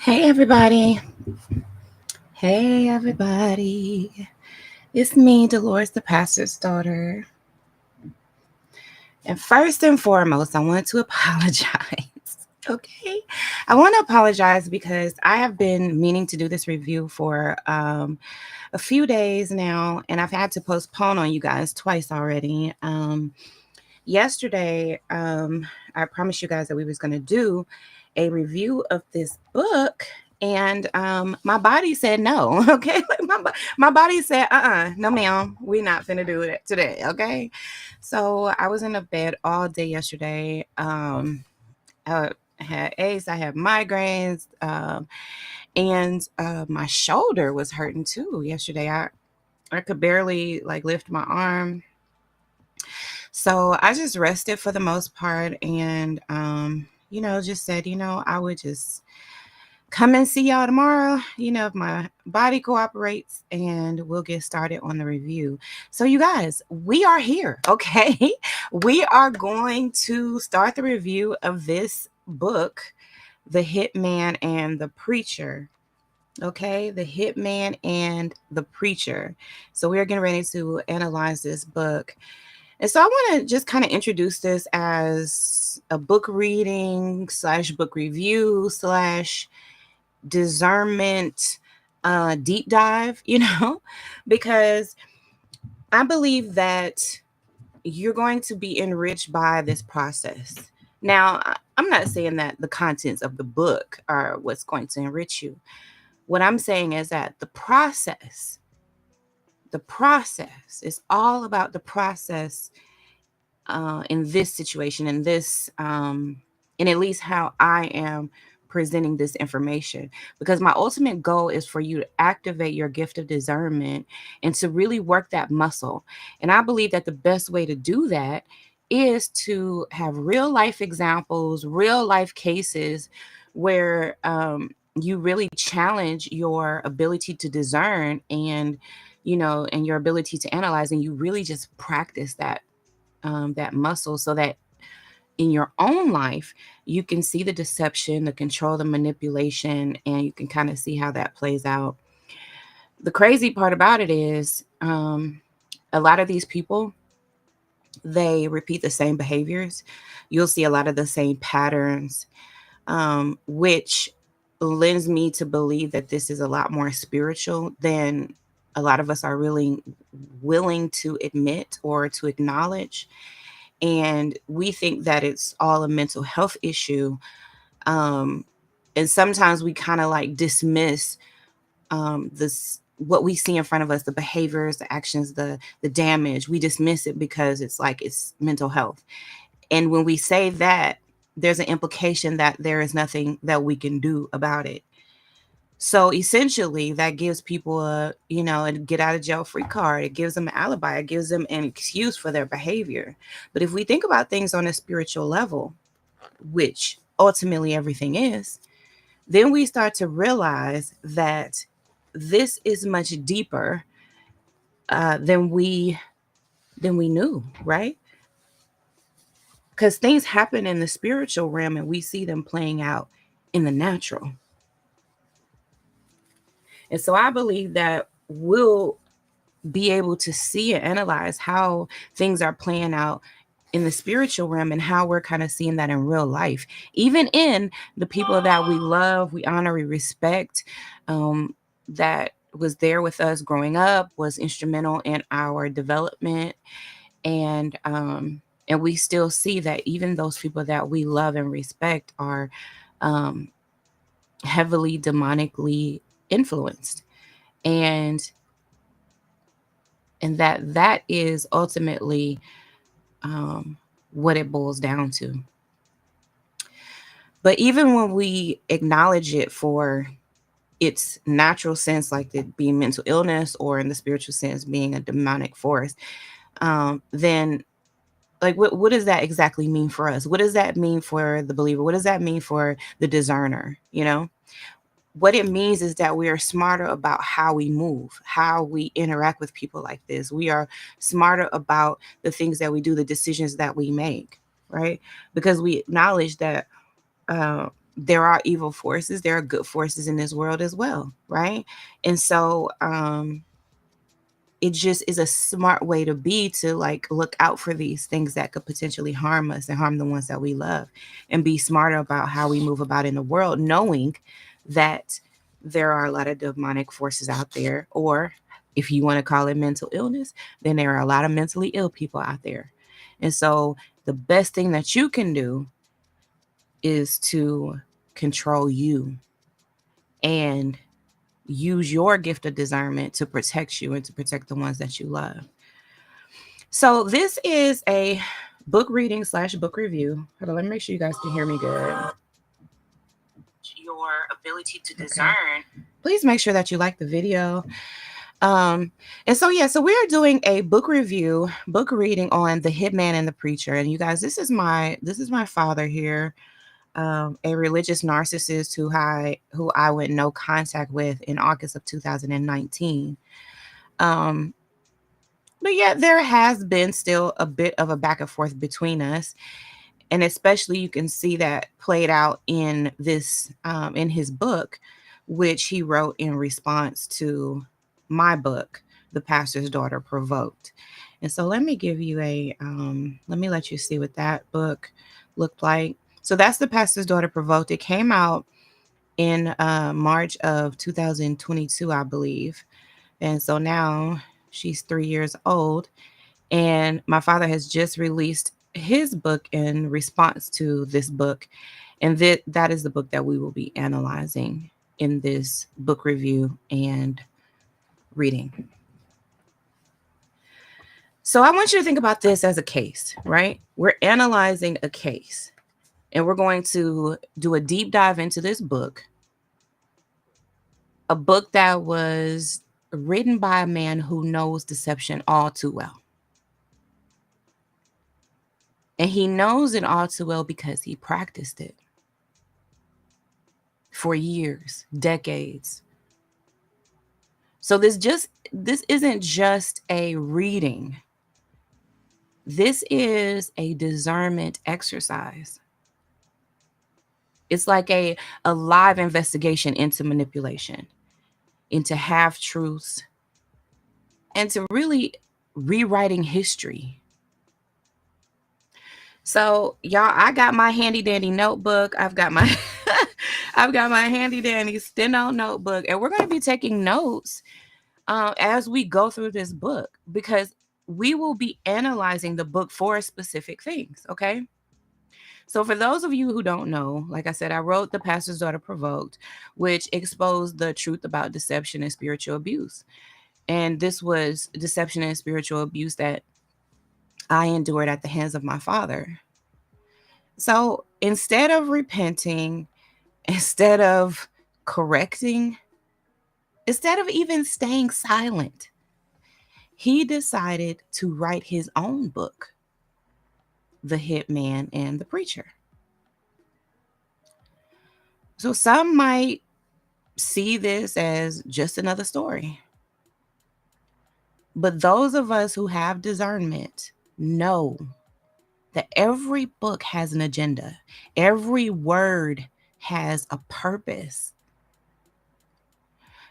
Hey everybody. Hey everybody. It's me, Delores, the pastor's daughter. And first and foremost, I want to apologize. Okay. I want to apologize because I have been meaning to do this review for a few days now, and I've had to postpone on you guys twice already. Yesterday, I promised you guys that we was going to do a review of this book, and my body said no. Okay, like my body said, no, ma'am, we're not finna do it today. Okay, so I was in the bed all day yesterday. I had aches, I had migraines, and my shoulder was hurting too yesterday. I could barely like lift my arm. So I just rested for the most part and, just said, I would just come and see y'all tomorrow, if my body cooperates, and we'll get started on the review. So, you guys, we are here, okay? We are going to start the review of this book, The Hitman and the Preacher. Okay, The Hitman and the Preacher. So, we are getting ready to analyze this book. And so I want to just kind of introduce this as a book reading slash book review slash discernment deep dive, because I believe that you're going to be enriched by this process. Now, I'm not saying that the contents of the book are what's going to enrich you. What I'm saying is that the process is all about the process in this situation, and at least how I am presenting this information. Because my ultimate goal is for you to activate your gift of discernment and to really work that muscle. And I believe that the best way to do that is to have real life examples, real life cases where you really challenge your ability to discern and your ability to analyze, and you really just practice that muscle so that in your own life you can see the deception, the control, the manipulation, and you can kind of see how that plays out. The crazy part about it is a lot of these people, they repeat the same behaviors. You'll see a lot of the same patterns, which lends me to believe that this is a lot more spiritual than a lot of us are really willing to admit or to acknowledge. And we think that it's all a mental health issue. um and sometimes we kind of like dismiss this, what we see in front of us, the behaviors, the actions, the damage. We dismiss it because it's like it's mental health. And when we say that, there's an implication that there is nothing that we can do about it. So essentially, that gives people a get out of jail free card. It gives them an alibi. It gives them an excuse for their behavior. But if we think about things on a spiritual level, which ultimately everything is, then we start to realize that this is much deeper than we knew, right? Because things happen in the spiritual realm, and we see them playing out in the natural. And so I believe that we'll be able to see and analyze how things are playing out in the spiritual realm and how we're kind of seeing that in real life, even in the people that we love, we honor, we respect, that was there with us growing up, was instrumental in our development. And we still see that even those people that we love and respect are um, heavily demonically influenced. And and that is ultimately what it boils down to. But even when we acknowledge it for its natural sense, like it being mental illness, or in the spiritual sense being a demonic force, then like what does that exactly mean for us? What does that mean for the believer? What does that mean for the discerner? What it means is that we are smarter about how we move, how we interact with people like this. We are smarter about the things that we do, the decisions that we make, right? Because we acknowledge that there are evil forces, there are good forces in this world as well, right? And so it just is a smart way to be, to like look out for these things that could potentially harm us and harm the ones that we love, and be smarter about how we move about in the world, knowing that there are a lot of demonic forces out there, or if you want to call it mental illness, then there are a lot of mentally ill people out there. And so the best thing that you can do is to control you and use your gift of discernment to protect you and to protect the ones that you love. So this is a book reading / book review. Hold on, let me make sure you guys can hear me good. Your ability to discern. Okay. Please make sure that you like the video. And so yeah, so we're doing a book review, book reading on The Hitman and the Preacher. And you guys, this is my father here, a religious narcissist who I went no contact with in August of 2019. But yeah, there has been still a bit of a back and forth between us. And especially you can see that played out in this, in his book, which he wrote in response to my book, The Pastor's Daughter Provoked. And so let me give you let me let you see what that book looked like. So that's The Pastor's Daughter Provoked. It came out in March of 2022, I believe. And so now she's 3 years old. And my father has just released his book in response to this book. And that is the book that we will be analyzing in this book review and reading. So I want you to think about this as a case, right? We're analyzing a case, and we're going to do a deep dive into this book, a book that was written by a man who knows deception all too well. And he knows it all too well because he practiced it for years, decades. So this isn't just a reading. This is a discernment exercise. It's like a live investigation into manipulation, into half-truths, and to really rewriting history. So y'all, I got my handy dandy notebook. I've got my I've got my handy dandy steno notebook, and we're going to be taking notes as we go through this book, because we will be analyzing the book for specific things, okay? So for those of you who don't know, like I said, I wrote The Pastor's Daughter Provoked, which exposed the truth about deception and spiritual abuse. And this was deception and spiritual abuse that I endured at the hands of my father. So instead of repenting, instead of correcting, instead of even staying silent, he decided to write his own book, The Hitman and the Preacher. So some might see this as just another story. But those of us who have discernment know that every book has an agenda. Every word has a purpose.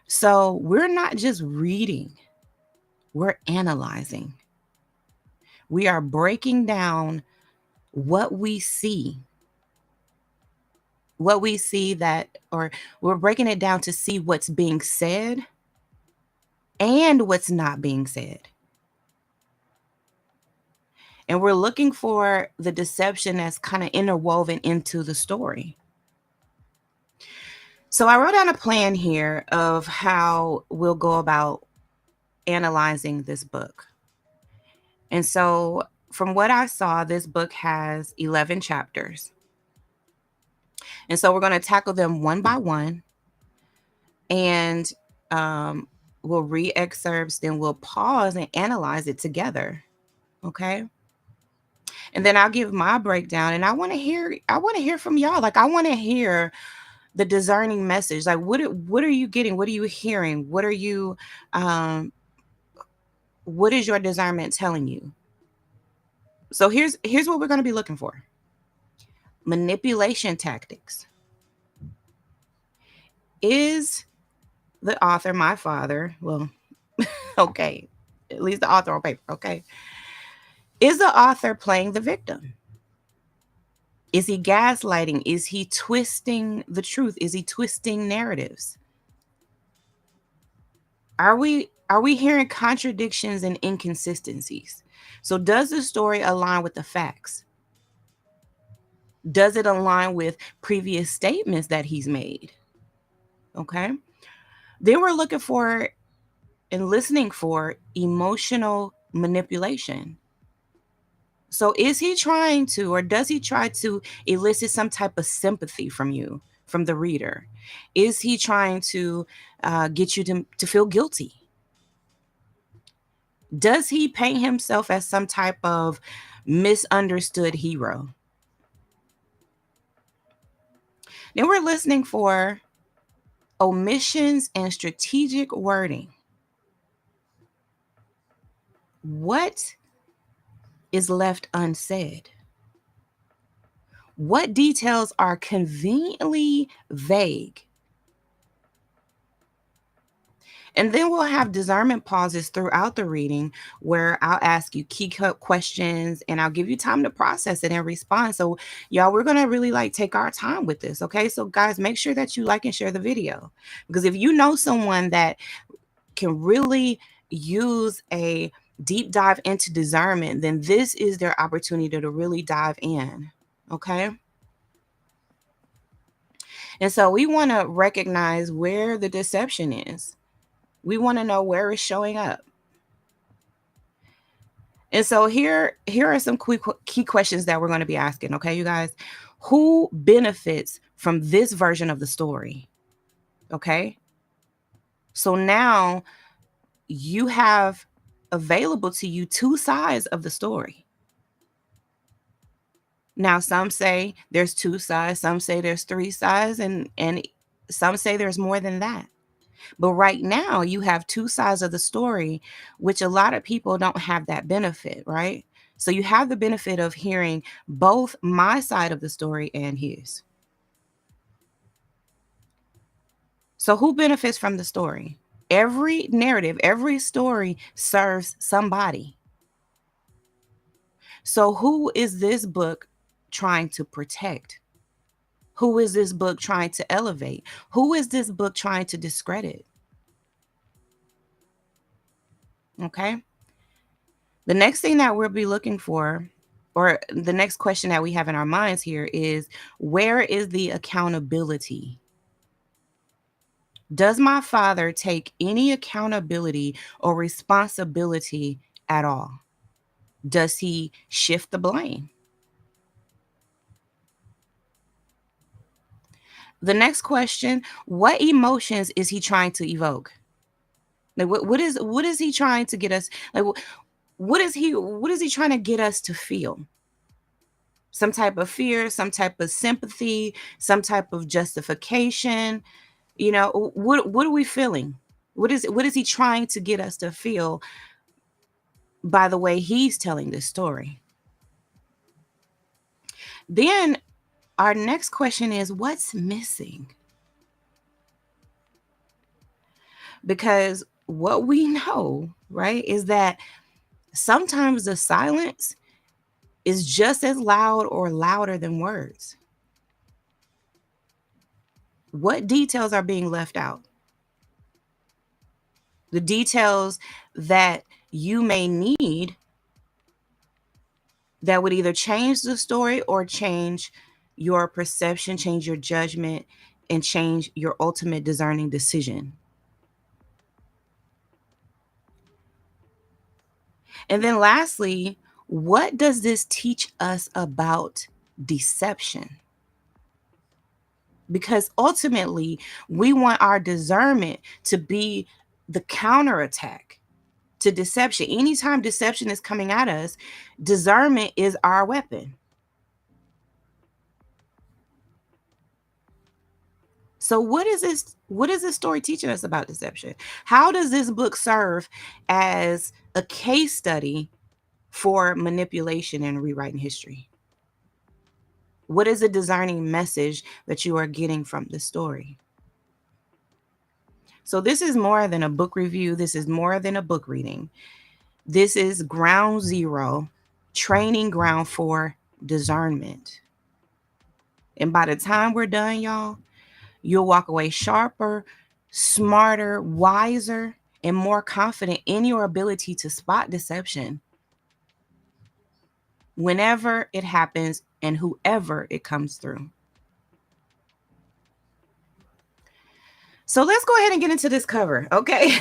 So we're not just reading, we're analyzing. We are breaking down what we see. Or we're breaking it down to see what's being said and what's not being said. And we're looking for the deception that's kind of interwoven into the story. So I wrote down a plan here of how we'll go about analyzing this book. And so from what I saw, this book has 11 chapters. And so we're going to tackle them one by one. And we'll read excerpts, then we'll pause and analyze it together. Okay. And then I'll give my breakdown, and I want to hear from y'all. Like, I want to hear the discerning message. Like, what are you getting? What are you hearing? What is your discernment telling you? So here's what we're going to be looking for. Manipulation tactics. Is the author, my father, well, okay, at least the author on paper, okay, is the author playing the victim? Is he gaslighting? Is he twisting the truth? Is he twisting narratives? Are we hearing contradictions and inconsistencies? So does the story align with the facts? Does it align with previous statements that he's made? Okay. Then we're looking for and listening for emotional manipulation. So is he trying to, or does he try to elicit some type of sympathy from you, from the reader? Is he trying to get you to feel guilty? Does he paint himself as some type of misunderstood hero? Then we're listening for omissions and strategic wording. What is left unsaid? What details are conveniently vague? And then we'll have discernment pauses throughout the reading where I'll ask you key cut questions and I'll give you time to process it and respond. So, y'all, we're going to really like take our time with this. Okay. So, guys, make sure that you like and share the video because if you know someone that can really use a deep dive into discernment, then this is their opportunity to really dive in. Okay. And so we want to recognize where the deception is. We want to know where it's showing up. And so here are some quick key questions that we're going to be asking, okay, you guys? Who benefits from this version of the story? Okay? So now you have available to you two sides of the story. Now some say there's two sides, some say there's three sides, and some say there's more than that. But right now, you have two sides of the story, which a lot of people don't have that benefit, right? So you have the benefit of hearing both my side of the story and his. So who benefits from the story? Every narrative, every story serves somebody. So who is this book trying to protect? Who is this book trying to elevate? Who is this book trying to discredit? Okay. The next thing that we'll be looking for, or the next question that we have in our minds here is, where is the accountability? Does my father take any accountability or responsibility at all? Does he shift the blame? The next question, what emotions is he trying to evoke? Like what is he trying to get us, like what is he trying to get us to feel? Some type of fear, some type of sympathy, some type of justification. What are we feeling? What is he trying to get us to feel by the way he's telling this story? Then our next question is, what's missing? Because what we know, right, is that sometimes the silence is just as loud or louder than words. What details are being left out? The details that you may need that would either change the story or change your perception, change your judgment, and change your ultimate discerning decision. And then lastly, what does this teach us about deception? Because ultimately, we want our discernment to be the counterattack to deception. Anytime deception is coming at us, discernment is our weapon. So what is this story teaching us about deception? How does this book serve as a case study for manipulation and rewriting history? What is the discerning message that you are getting from the story? So this is more than a book review. This is more than a book reading. This is ground zero, training ground for discernment. And by the time we're done, y'all, you'll walk away sharper, smarter, wiser, and more confident in your ability to spot deception whenever it happens and whoever it comes through. So let's go ahead and get into this cover, okay?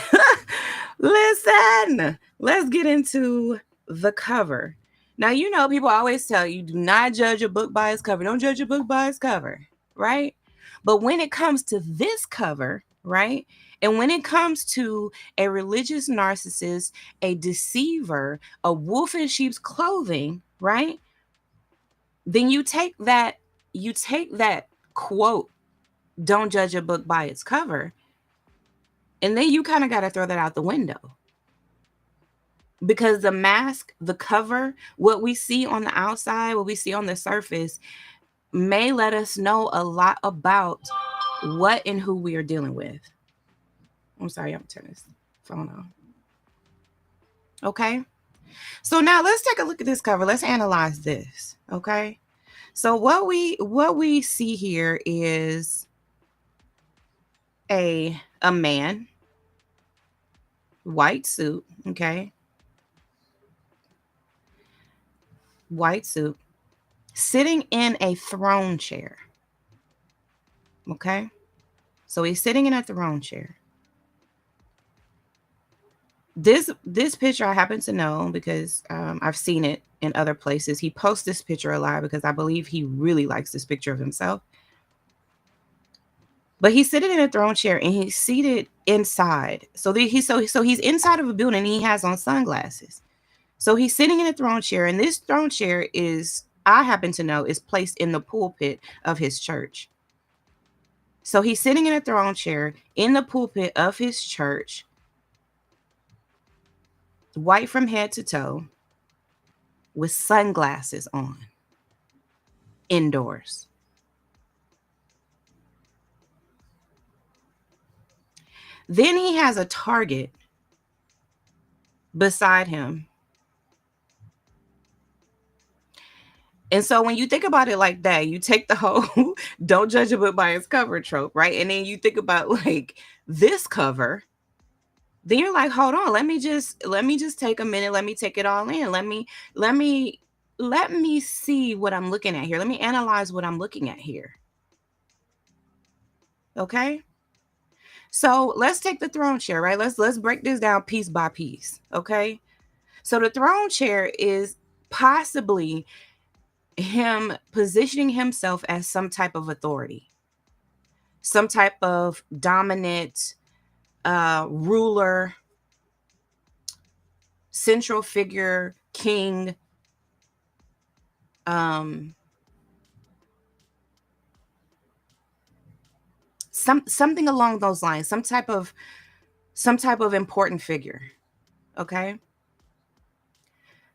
Listen, let's get into the cover. Now, you know, people always tell you, do not judge a book by its cover. Don't judge a book by its cover, right? But when it comes to this cover, right? And when it comes to a religious narcissist, a deceiver, a wolf in sheep's clothing, right? Then you take that quote, don't judge a book by its cover, and then you kind of got to throw that out the window. Because the mask, the cover, what we see on the outside, what we see on the surface, may let us know a lot about what and who we are dealing with. I'm sorry, I'm turning this phone on. Okay. So now let's take a look at this cover. Let's analyze this. Okay. So what we see here is a man, white suit, okay? White suit, sitting in a throne chair. Okay? So he's sitting in a throne chair. This picture I happen to know because I've seen it in other places. He posts this picture a lot because I believe he really likes this picture of himself. But he's sitting in a throne chair and he's seated inside. So he's inside of a building and he has on sunglasses. So he's sitting in a throne chair, and this throne chair is, I happen to know, is placed in the pulpit of his church. So he's sitting in a throne chair in the pulpit of his church, white from head to toe, with sunglasses on, indoors. Then he has a target beside him. And so when you think about it like that, you take the whole don't judge a book by its cover trope, right? And then you think about like this cover, then you're like, hold on, let me just take a minute, let me take it all in. Let me see what I'm looking at here. Let me analyze what I'm looking at here. Okay? So let's take the throne chair, right? Let's break this down piece by piece. Okay? So the throne chair is possibly him positioning himself as some type of authority, some type of dominant ruler, central figure, king, something along those lines, some type of important figure. Okay?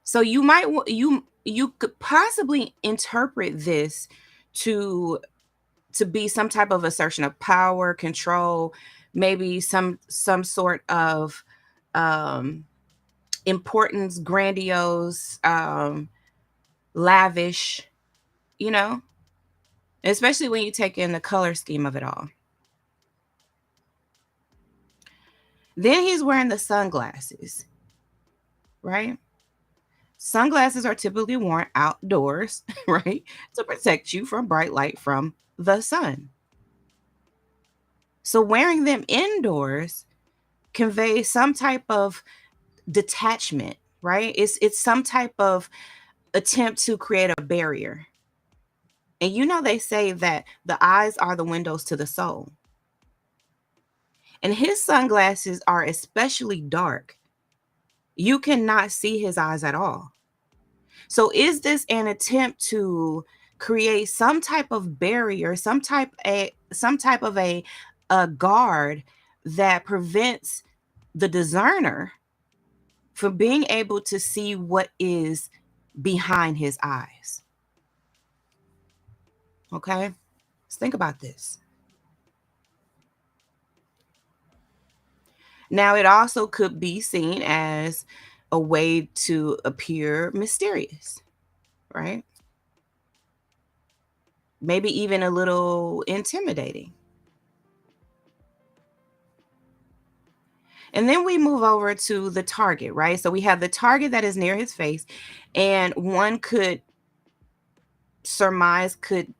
So you could possibly interpret this to be some type of assertion of power, control, maybe some sort of importance, grandiose, lavish, you know, especially when you take in the color scheme of it all. Then he's wearing the sunglasses, right? Sunglasses are typically worn outdoors, right? To protect you from bright light from the sun. So wearing them indoors conveys some type of detachment, right? It's some type of attempt to create a barrier. And you know they say that the eyes are the windows to the soul. And his sunglasses are especially dark. You cannot see his eyes at all. So is this an attempt to create some type of barrier, some type of a guard that prevents the discerner from being able to see what is behind his eyes? Okay? Let's think about this. Now, it also could be seen as a way to appear mysterious, right? Maybe even a little intimidating. And then we move over to the target, right? So we have the target that is near his face, and one could surmise, could,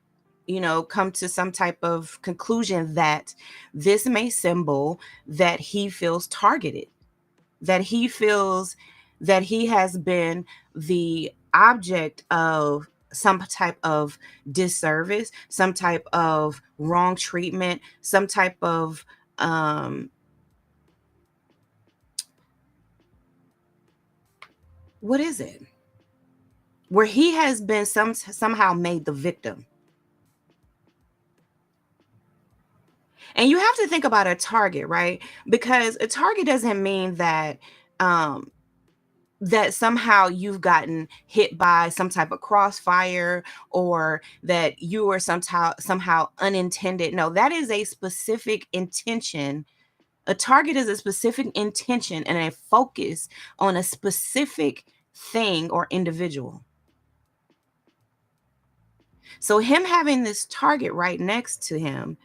come to some type of conclusion that this may symbol that he feels targeted, that he feels that he has been the object of some type of disservice, some type of wrong treatment, some type of what is it? Where he has been somehow made the victim. And you have to think about a target, right? Because a target doesn't mean that um that somehow you've gotten hit by some type of crossfire, or that you were somehow unintended. No, that is a specific intention. A target is a specific intention and a focus on a specific thing or individual. So him having this target right next to him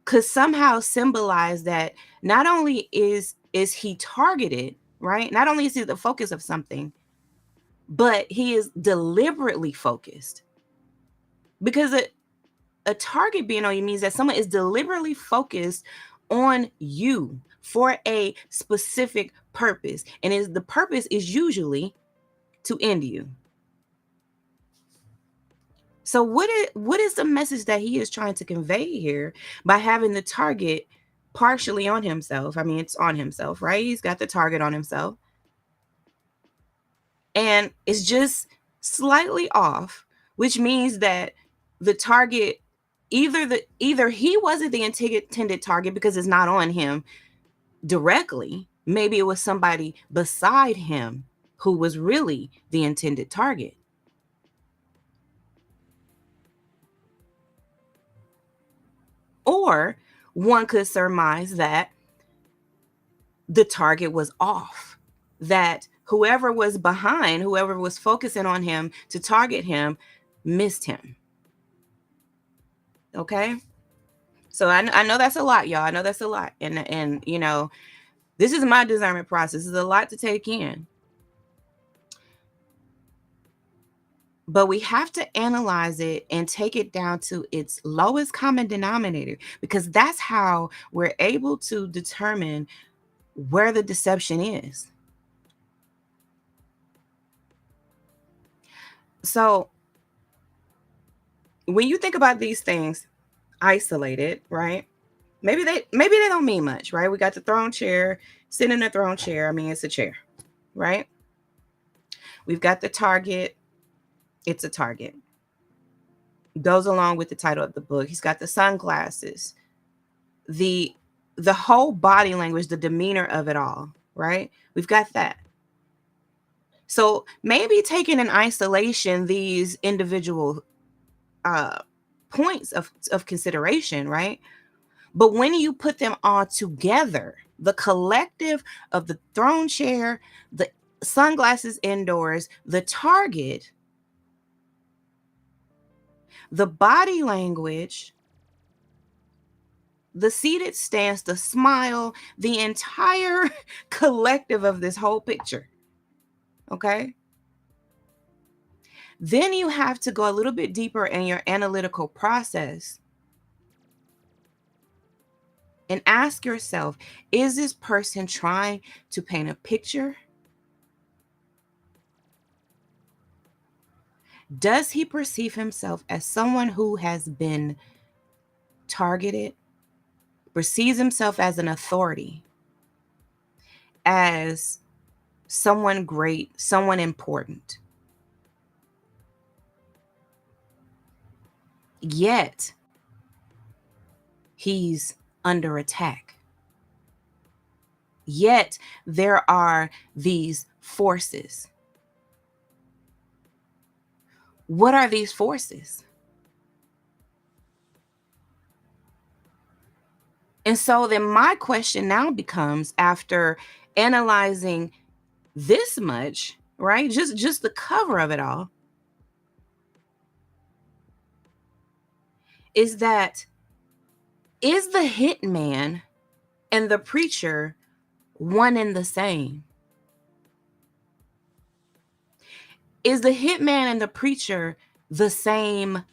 could somehow symbolize that not only is he targeted, right? Not only is he the focus of something, but he is deliberately focused. Because a target being on you means that someone is deliberately focused on you for a specific purpose. And is the purpose is usually to end you. So what is the message that he is trying to convey here by having the target partially on himself? I mean, it's on himself, right? He's got the target on himself. And it's just slightly off, which means that the target, either he wasn't the intended target because it's not on him directly. Maybe it was somebody beside him who was really the intended target. Or one could surmise that the target was off, that whoever was behind, whoever was focusing on him to target him, missed him. Okay. So I know that's a lot, y'all. I know that's a lot. And this is my discernment process. It's a lot to take in. But we have to analyze it and take it down to its lowest common denominator, because that's how we're able to determine where the deception is. So when you think about these things isolated, right? Maybe they don't mean much, right? We got the throne chair, sitting in a throne chair. I mean, it's a chair, right? We've got the target. It's a target. Goes along with the title of the book. He's got the sunglasses, the the whole body language, the demeanor of it all, right? We've got that. So maybe taking in isolation these individual uh points of consideration, right? But when you put them all together, the collective of the throne chair, the sunglasses indoors, the target, the body language, the seated stance, the smile, the entire collective of this whole picture. Okay. Then you have to go a little bit deeper in your analytical process and ask yourself, is this person trying to paint a picture? Does he perceive himself as someone who has been targeted, perceives himself as an authority, as someone great, someone important? Yet he's under attack. Yet there are these forces. What are these forces? And so then my question now becomes, after analyzing this much, right? Just the cover of it all, is that, is the hitman and the preacher one and the same? Is the hitman and the preacher the same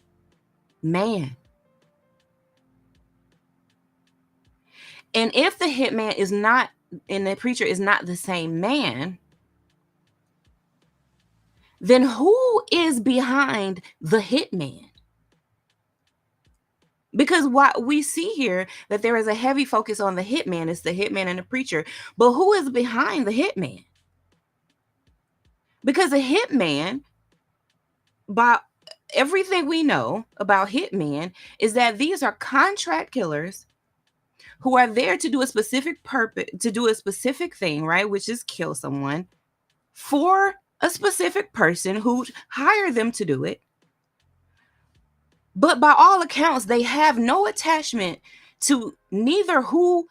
man? And if the hitman is not, and the preacher is not the same man, then who is behind the hitman? Because what we see here, that there is a heavy focus on the hitman, it's the hitman and the preacher, but who is behind the hitman? Because a hitman, by everything we know about hitmen, is that these are contract killers who are there to do a specific purpose, to do a specific thing, right? Which is kill someone for a specific person who hired them to do it. But by all accounts, they have no attachment to neither who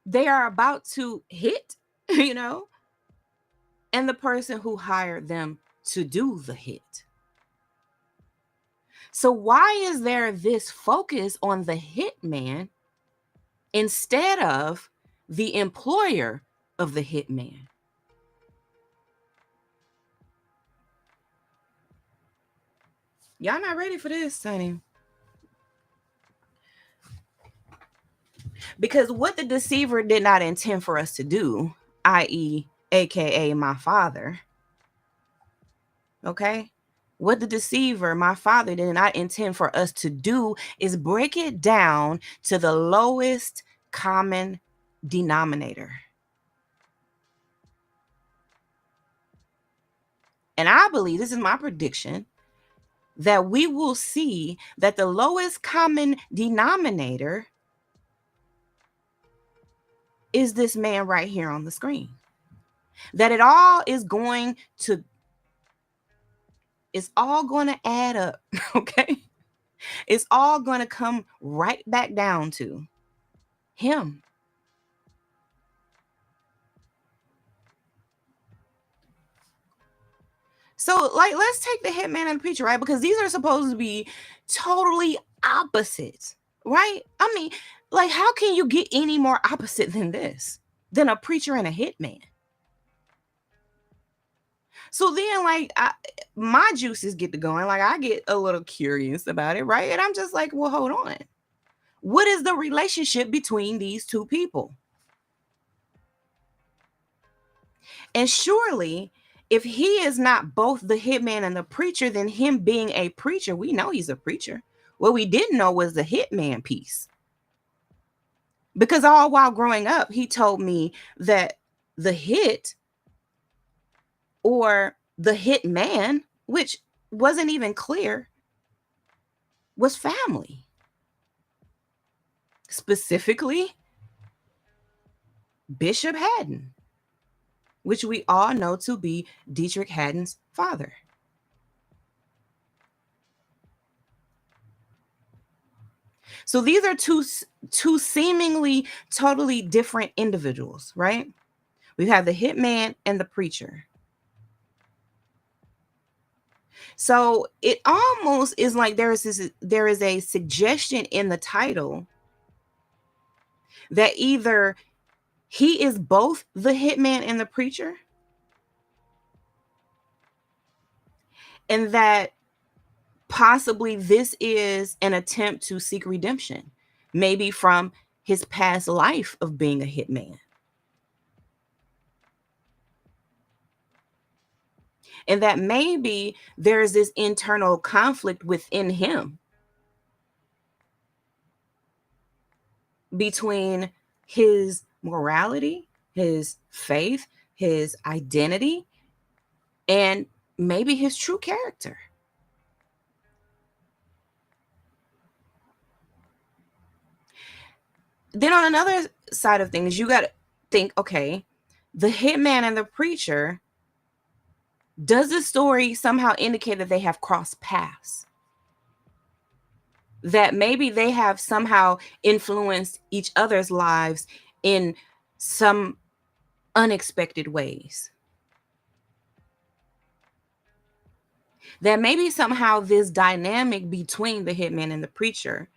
they are about to hit, you know, and the person who hired them to do the hit. So why is there this focus on the hitman instead of the employer of the hitman? Y'all not ready for this, honey. Because what the deceiver did not intend for us to do, i.e., AKA my father, okay? What the deceiver, my father, did not intend for us to do is break it down to the lowest common denominator. And I believe, this is my prediction, that we will see that the lowest common denominator is this man right here on the screen. That it all is going to, it's all going to add up, okay? It's all going to come right back down to him. So, like, let's take the hitman and the preacher, right? Because these are supposed to be totally opposites, right? I mean, like, how can you get any more opposite than this, than a preacher and a hitman? So then, like, my juices get to going. Like, I get a little curious about it, right? And I'm just like, well, hold on. What is the relationship between these two people? And surely, if he is not both the hitman and the preacher, then him being a preacher, we know he's a preacher. What we didn't know was the hitman piece. Because all while growing up, he told me that the hit, or the hitman, which wasn't even clear, was family. Specifically, Bishop Haddon, which we all know to be Dietrich Haddon's father. So these are two seemingly totally different individuals, right? We have the hitman and the preacher. So it almost is like there is a suggestion in the title that either he is both the hitman and the preacher, and that possibly this is an attempt to seek redemption, maybe from his past life of being a hitman. And that maybe there's this internal conflict within him between his morality, his faith, his identity, and maybe his true character. Then on another side of things, you got to think, okay, the hitman and the preacher, does the story somehow indicate that they have crossed paths? that maybe they have somehow influenced each other's lives in some unexpected ways. That maybe somehow this dynamic between the hitman and the preacher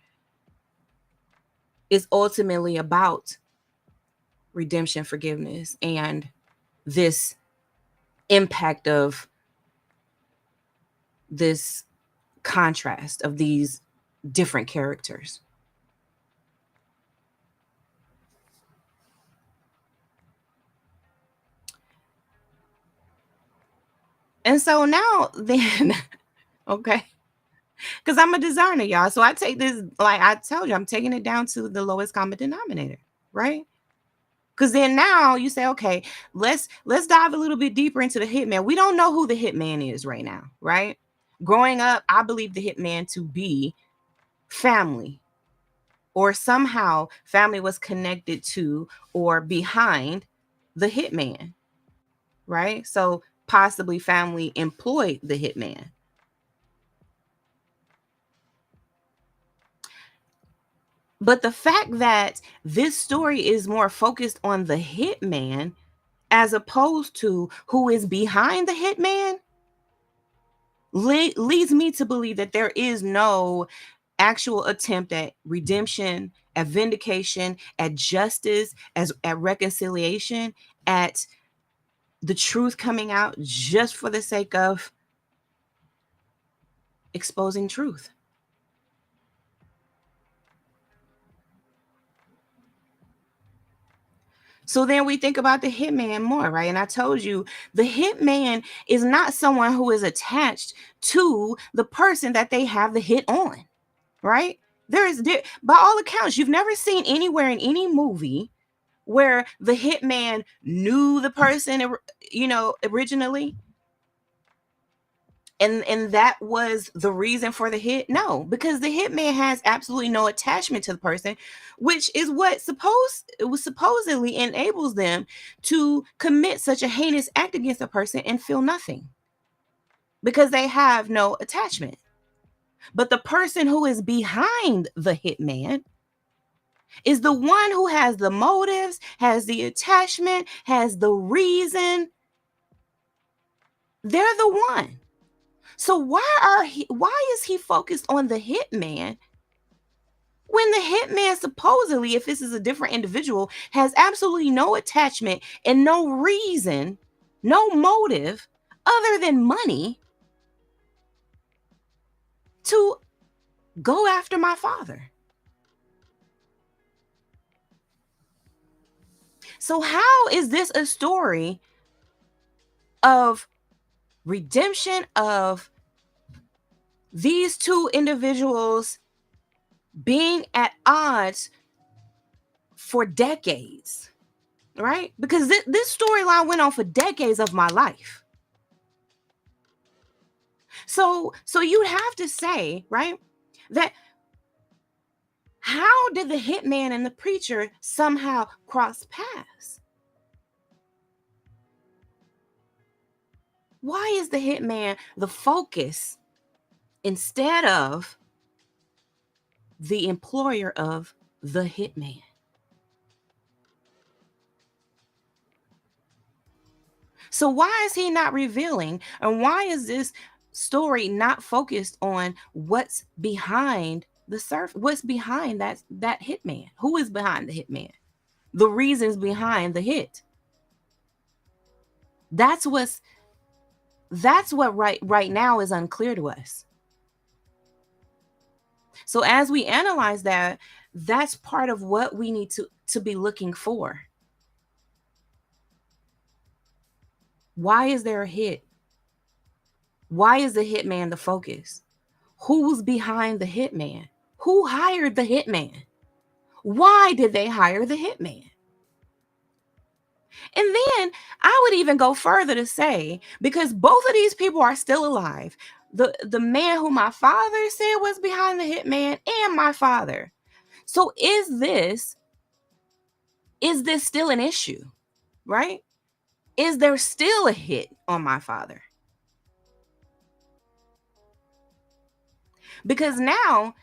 is ultimately about redemption, forgiveness, and this impact of this contrast of these different characters. And so now then, okay, because I'm a designer, y'all. So I take this, like I told you, I'm taking it down to the lowest common denominator, right? Because then now you say, okay, let's dive a little bit deeper into the hitman. We don't know who the hitman is right now, right? Growing up, I believe the hitman to be family, or somehow family was connected to or behind the hitman, right? So possibly family employed the hitman. But the fact that this story is more focused on the hitman as opposed to who is behind the hitman leads me to believe that there is no actual attempt at redemption, at vindication, at justice, as at reconciliation, at the truth coming out just for the sake of exposing truth. So then we think about the hitman more, right? And I told you the hitman is not someone who is attached to the person that they have the hit on, right? By all accounts, you've never seen anywhere in any movie where the hitman knew the person, originally, and that was the reason for the hit. No, because the hitman has absolutely no attachment to the person, which is what supposedly enables them to commit such a heinous act against a person and feel nothing, because they have no attachment. But the person who is behind the hitman is the one who has the motives, has the attachment, has the reason. They're the one. So why is he focused on the hitman when the hitman supposedly, if this is a different individual, has absolutely no attachment and no reason, no motive other than money to go after my father? So how is this a story of redemption, of these two individuals being at odds for decades, right? Because this storyline went on for decades of my life. So you'd have to say, right, that how did the hitman and the preacher somehow cross paths? Why is the hitman the focus instead of the employer of the hitman? So why is he not revealing, and why is this story not focused on what's behind the surf? What's behind that hitman? Who is behind the hitman? The reasons behind the hit. That's what right now is unclear to us. So as we analyze that, that's part of what we need to be looking for. Why is there a hit? Why is the hitman the focus? Who's behind the hitman? Who hired the hitman? Why did they hire the hitman? And then I would even go further to say, because both of these people are still alive, the man who my father said was behind the hitman and my father. So is this still an issue, right? Is there still a hit on my father? Because now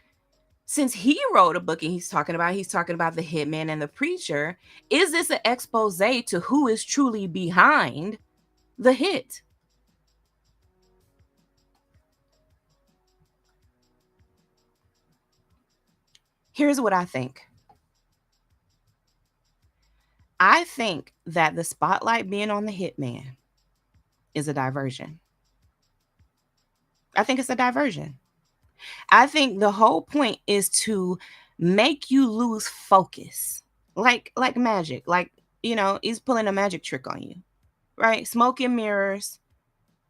Since he wrote a book and he's talking about the hitman and the preacher, is this an expose to who is truly behind the hit? Here's what I think. I think that the spotlight being on the hitman is a diversion. I think it's a diversion. I think the whole point is to make you lose focus. Like magic. Like, he's pulling a magic trick on you. Right? Smoke and mirrors.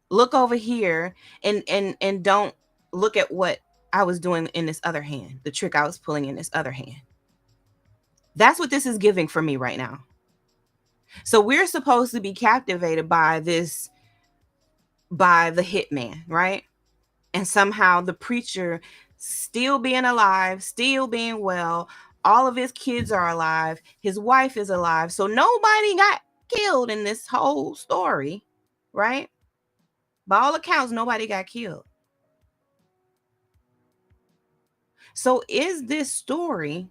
Look over here and don't look at what I was doing in this other hand, the trick I was pulling in this other hand. That's what this is giving for me right now. So we're supposed to be captivated by the hitman, right? And somehow the preacher still being alive, still being well, all of his kids are alive, his wife is alive. So nobody got killed in this whole story, right? By all accounts, nobody got killed. So is this story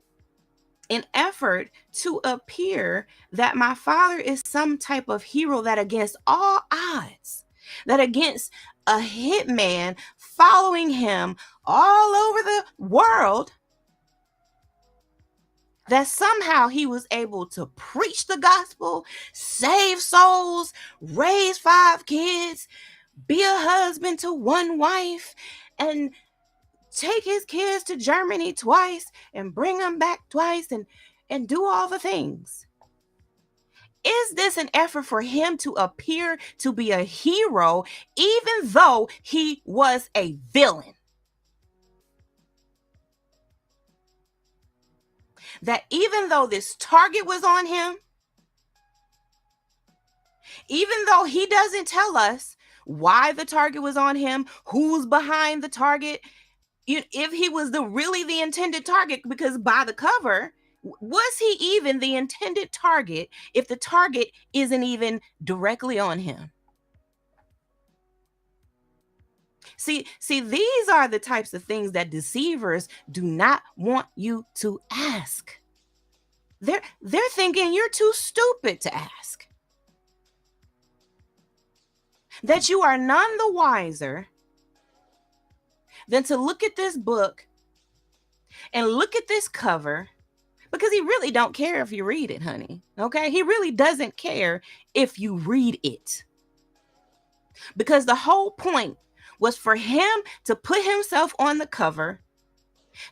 an effort to appear that my father is some type of hero that against all odds, that against a hitman following him all over the world, that somehow he was able to preach the gospel, save souls, raise 5 kids, be a husband to 1 wife, and take his kids to Germany twice and bring them back twice and do all the things? Is this an effort for him to appear to be a hero even though he was a villain? That even though this target was on him, even though he doesn't tell us why the target was on him, who's behind the target, if he was really the intended target, because by the cover, was he even the intended target if the target isn't even directly on him? See, these are the types of things that deceivers do not want you to ask. They're thinking you're too stupid to ask. That you are none the wiser than to look at this book and look at this cover, because he really don't care if you read it, honey. Okay? He really doesn't care if you read it. Because the whole point was for him to put himself on the cover,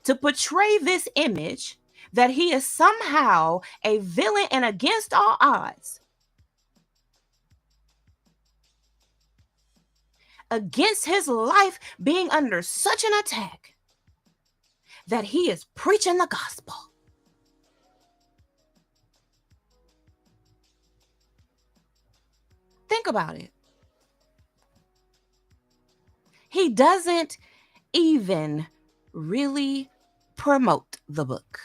to portray this image that he is somehow a villain and against all odds, against his life being under such an attack, that he is preaching the gospel. Think about it. He doesn't even really promote the book.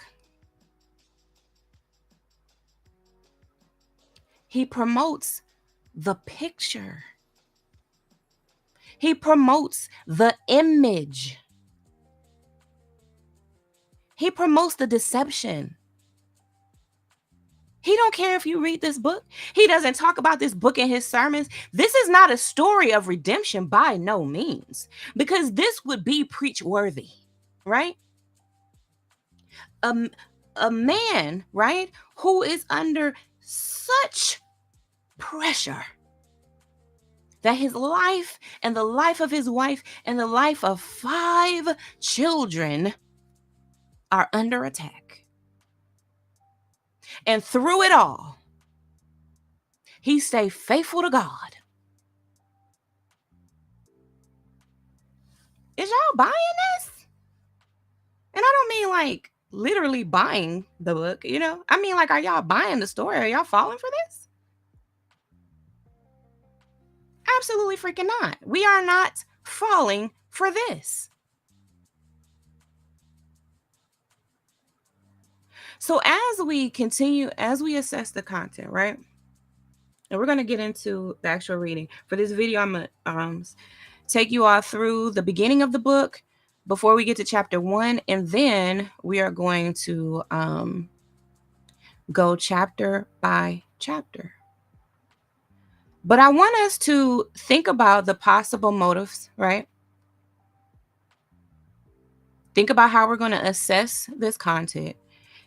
He promotes the picture. He promotes the image. He promotes the deception. He don't care if you read this book. He doesn't talk about this book in his sermons. This is not a story of redemption by no means, because this would be preach worthy, right? A man, right, who is under such pressure that his life and the life of his wife and the life of 5 children are under attack. And through it all, he stayed faithful to God. Is y'all buying this? And I don't mean like literally buying the book, I mean, like, are y'all buying the story? Are y'all falling for this? Absolutely freaking not. We are not falling for this. So as we continue, as we assess the content, right? And we're going to get into the actual reading. For this video, I'm going to take you all through the beginning of the book, before we get to chapter 1, and then we are going to go chapter by chapter. But I want us to think about the possible motives, right? Think about how we're going to assess this content,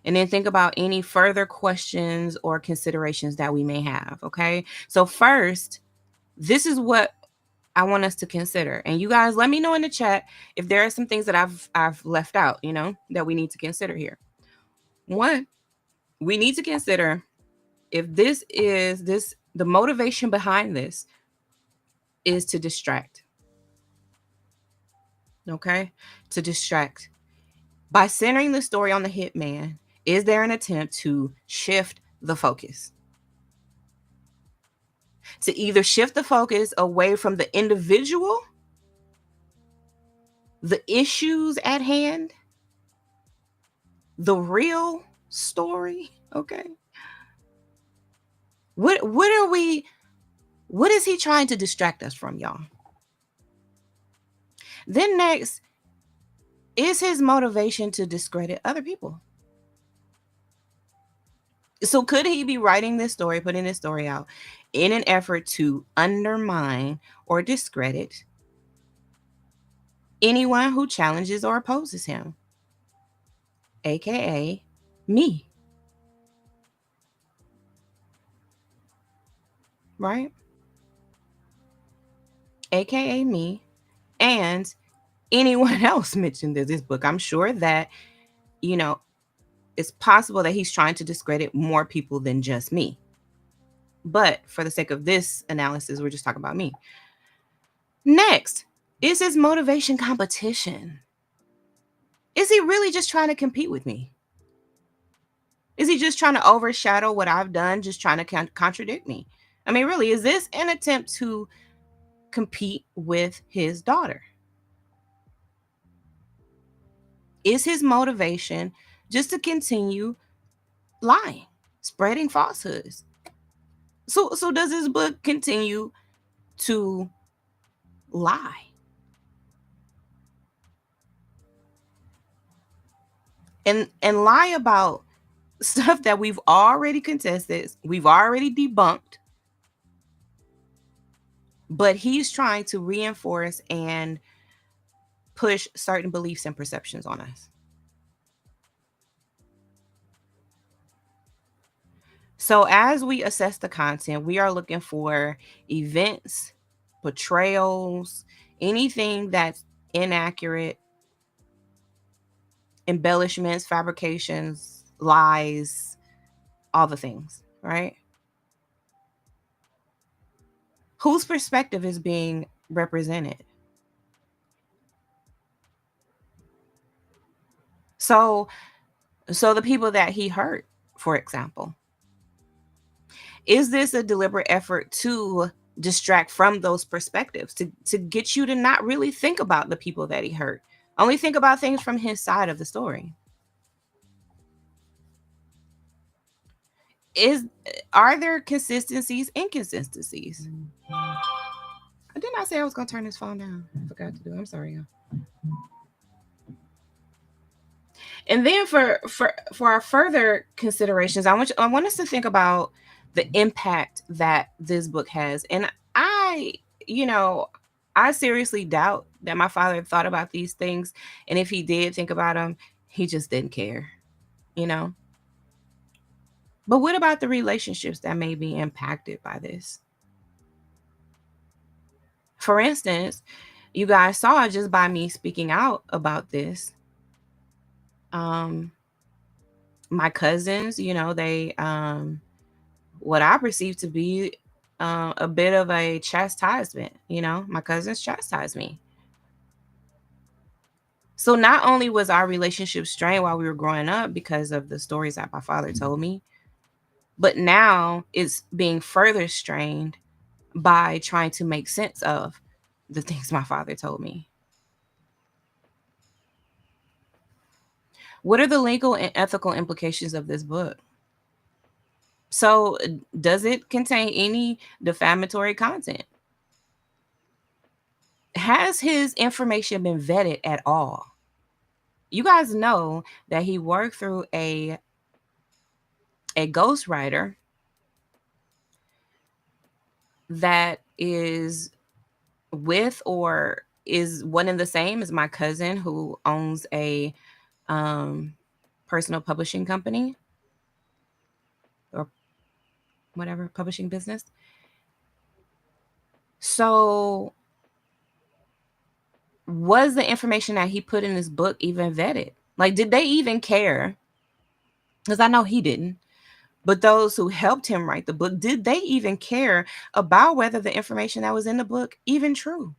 and then think about any further questions or considerations that we may have, okay? So first, this is what I want us to consider. And you guys, let me know in the chat if there are some things that I've left out, that we need to consider here. One, we need to consider if the motivation behind this is to distract. Okay? To distract. By centering the story on the hitman, is there an attempt to shift the focus? To either shift the focus away from the individual, the issues at hand, the real story, okay? What is he trying to distract us from, y'all? Then next, is his motivation to discredit other people? So could he be writing this story, putting this story out in an effort to undermine or discredit anyone who challenges or opposes him, aka me? Right? AKA me and anyone else mentioned in this book. I'm sure that, it's possible that he's trying to discredit more people than just me. But for the sake of this analysis, we're just talking about me. Next, is his motivation competition? Is he really just trying to compete with me? Is he just trying to overshadow what I've done, just trying to contradict me? I mean, really, is this an attempt to compete with his daughter? Is his motivation just to continue lying, spreading falsehoods? So does this book continue to lie? And lie about stuff that we've already contested, we've already debunked, but he's trying to reinforce and push certain beliefs and perceptions on us. So as we assess the content, we are looking for events, portrayals, anything that's inaccurate, embellishments, fabrications, lies, all the things, right? Whose perspective is being represented? So the people that he hurt, for example, is this a deliberate effort to distract from those perspectives, to get you to not really think about the people that he hurt, only think about things from his side of the story? Are there consistencies, inconsistencies? Didn't I say I was going to turn this phone down? I forgot to do it. I'm sorry, y'all. And then for our further considerations, I want us to think about the impact that this book has. And I seriously doubt that my father thought about these things. And if he did think about them, he just didn't care, But what about the relationships that may be impacted by this? For instance, you guys saw just by me speaking out about this, my cousins, they what I perceive to be a bit of a chastisement. My cousins chastised me. So not only was our relationship strained while we were growing up because of the stories that my father told me, but now it's being further strained by trying to make sense of the things my father told me. What are the legal and ethical implications of this book? So, does it contain any defamatory content? Has his information been vetted at all? You guys know that he worked through a ghostwriter that is with or is one and the same as my cousin who owns a personal publishing company or whatever publishing business. So was the information that he put in this book even vetted? Like, did they even care? Because I know he didn't. But those who helped him write the book, did they even care about whether the information that was in the book even true?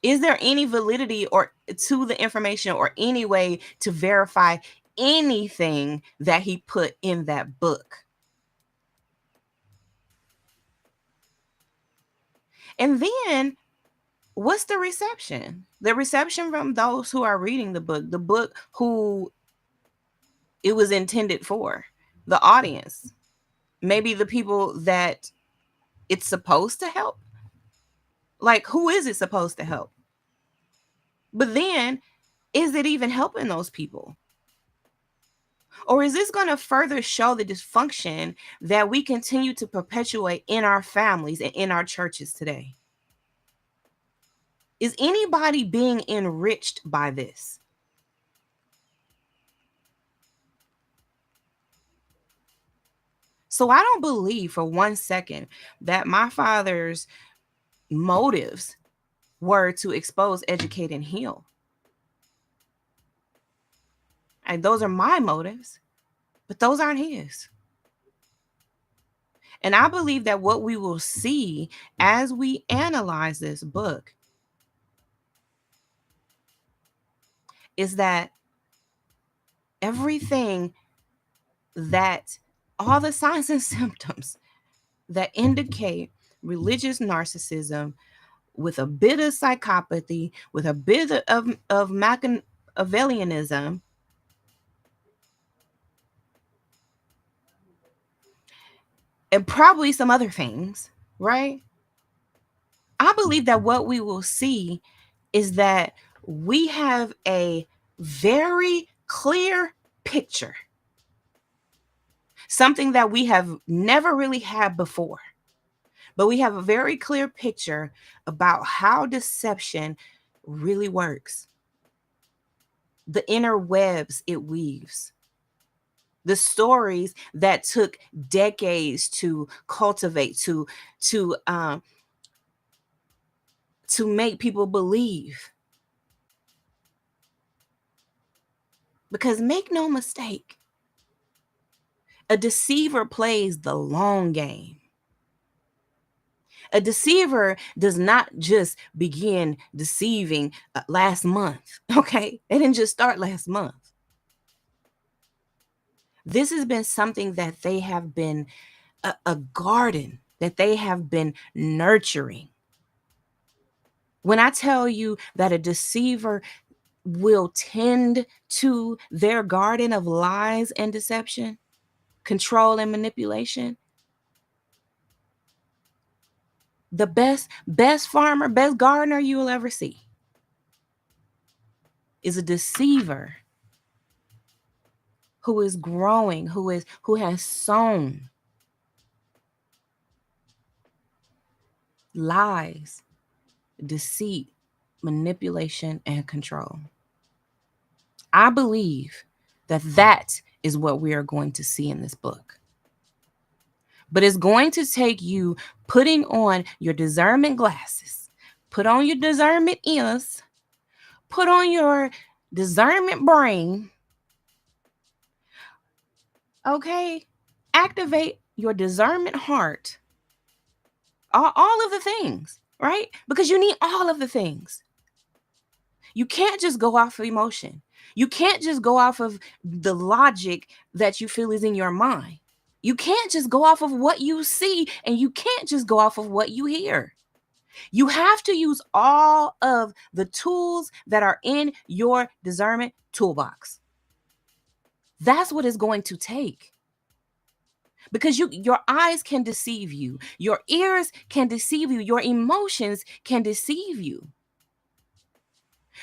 Is there any validity or to the information or any way to verify anything that he put in that book? And then what's the reception? The reception from those who are reading the book who it was intended for, the audience, maybe the people that it's supposed to help. Like, who is it supposed to help? But then, is it even helping those people? Or is this going to further show the dysfunction that we continue to perpetuate in our families and in our churches today? Is anybody being enriched by this? So I don't believe for one second that my father's motives were to expose, educate, and heal. And those are my motives, but those aren't his. And I believe that what we will see as we analyze this book is that everything that all the signs and symptoms that indicate religious narcissism with a bit of psychopathy, with a bit of Machiavellianism, and probably some other things, right? I believe that what we will see is that we have a very clear picture, something that we have never really had before. But we have a very clear picture about how deception really works, the inner webs it weaves, the stories that took decades to cultivate, to make people believe. Because make no mistake, a deceiver plays the long game. A deceiver does not just begin deceiving last month, okay? They didn't just start last month. This has been something that they have been a garden that they have been nurturing. When I tell you that a deceiver will tend to their garden of lies and deception, control and manipulation, the best farmer, best gardener you will ever see is a deceiver who is growing, who has sown lies, deceit, manipulation, and control. I believe that that is what we are going to see in this book. But it's going to take you putting on your discernment glasses, put on your discernment ears, put on your discernment brain, okay? Activate your discernment heart, all of the things, right? Because you need all of the things. You can't just go off of emotion. You can't just go off of the logic that you feel is in your mind. You can't just go off of what you see, and you can't just go off of what you hear. You have to use all of the tools that are in your discernment toolbox. That's what it's going to take. because your eyes can deceive you, your ears can deceive you, your emotions can deceive you.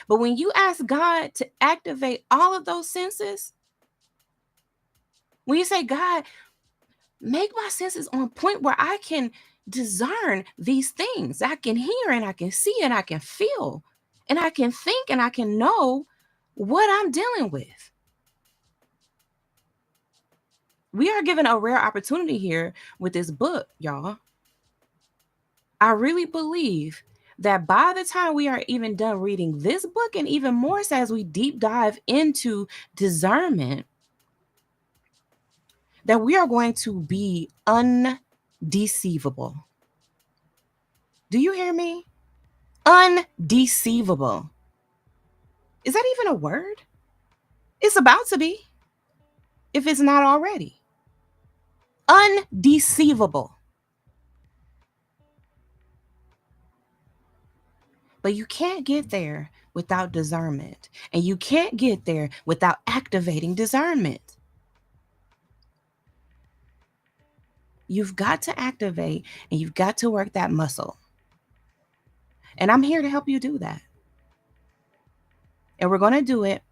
But when you ask God to activate all of those senses, when you say, God, make my senses on point where I can discern these things, I can hear and I can see and I can feel and I can think and I can know what I'm dealing with. We are given a rare opportunity here with this book, y'all. I really believe that by the time we are even done reading this book, and even more so as we deep dive into discernment, that we are going to be undeceivable. Do you hear me? Undeceivable. Is that even a word? It's about to be, if it's not already. Undeceivable. But you can't get there without discernment. And you can't get there without activating discernment. You've got to activate and you've got to work that muscle. And I'm here to help you do that. And we're going to do it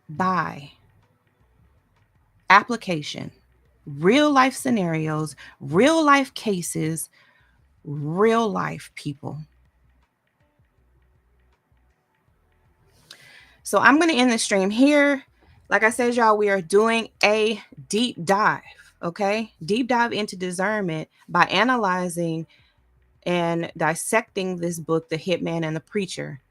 by application, real life scenarios, real life cases, real life people. So I'm going to end the stream here. Like I said, y'all, we are doing a deep dive, okay? Deep dive into discernment by analyzing and dissecting this book, The Hitman and the Preacher.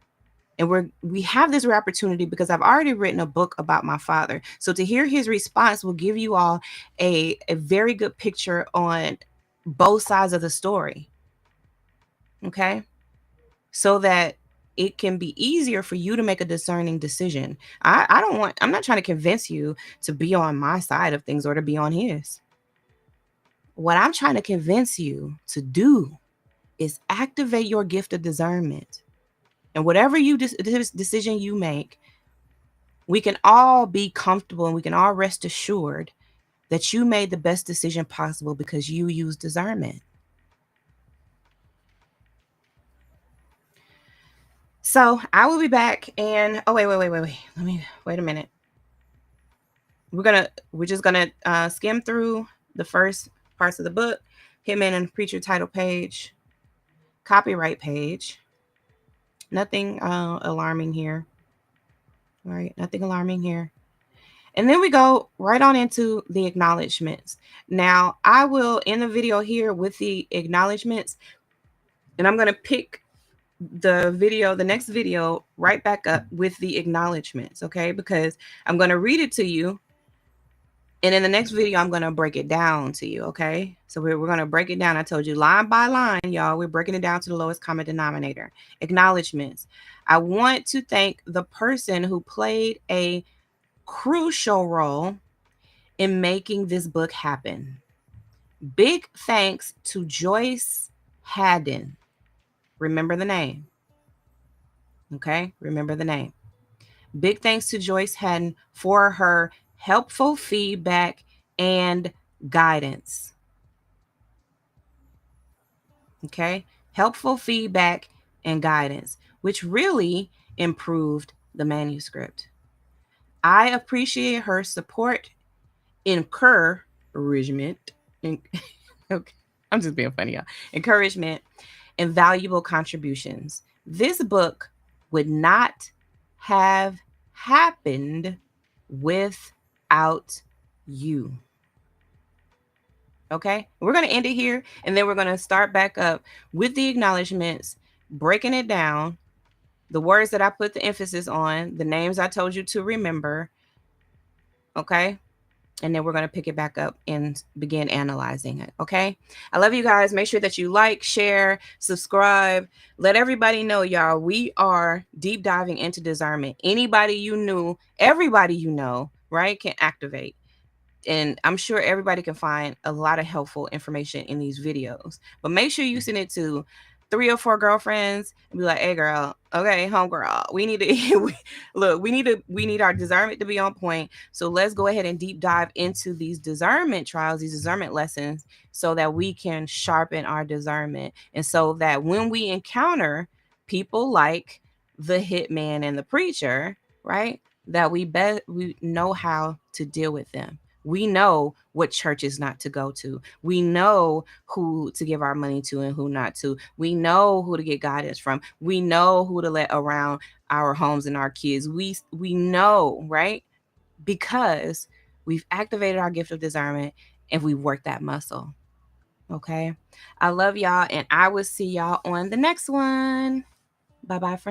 And we have this rare opportunity because I've already written a book about my father. So to hear his response will give you all a very good picture on both sides of the story. Okay? So that it can be easier for you to make a discerning decision. I'm not trying to convince you to be on my side of things or to be on his. What I'm trying to convince you to do is activate your gift of discernment. And whatever decision you make, we can all be comfortable and we can all rest assured that you made the best decision possible because you used discernment. So I will be back and wait. Wait a minute. We're just gonna skim through the first parts of the book. Hitman and Preacher title page, copyright page. Nothing alarming here. All right, nothing alarming here. And then we go right on into the acknowledgments. Now, I will end the video here with the acknowledgments, and I'm going to pick the next video right back up with the acknowledgments, okay? Because I'm going to read it to you, and in the next video, I'm going to break it down to you, okay? So we're going to break it down. I told you line by line, y'all. We're breaking it down to the lowest common denominator. Acknowledgments. I want to thank the person who played a crucial role in making this book happen. Big thanks to Joyce Haddon. Remember the name. Okay? Remember the name. Big thanks to Joyce Haddon for her helpful feedback and guidance. Okay? Helpful feedback and guidance, which really improved the manuscript. I appreciate her support, encouragement. Okay. I'm just being funny, y'all. Encouragement and valuable contributions. This book would not have happened without you. Okay? We're going to end it here, and then we're going to start back up with the acknowledgments, breaking it down, the words that I put the emphasis on, the names I told you to remember. Okay? And then we're going to pick it back up and begin analyzing it. Okay. I love you guys. Make sure that you like, share, subscribe. Let everybody know, y'all, we are deep diving into discernment. Anybody you knew, everybody you know, right, can activate. And I'm sure everybody can find a lot of helpful information in these videos. But make sure you send it to 3 or 4 girlfriends and be like, hey girl, okay, homegirl, we need to we need our discernment to be on point. So let's go ahead and deep dive into these discernment trials, these discernment lessons, so that we can sharpen our discernment. And so that when we encounter people like the hitman and the preacher, right, that we know how to deal with them. We know what churches not to go to. We know who to give our money to and who not to. We know who to get guidance from. We know who to let around our homes and our kids. We know, right? Because we've activated our gift of discernment and we worked that muscle. Okay. I love y'all and I will see y'all on the next one. Bye bye for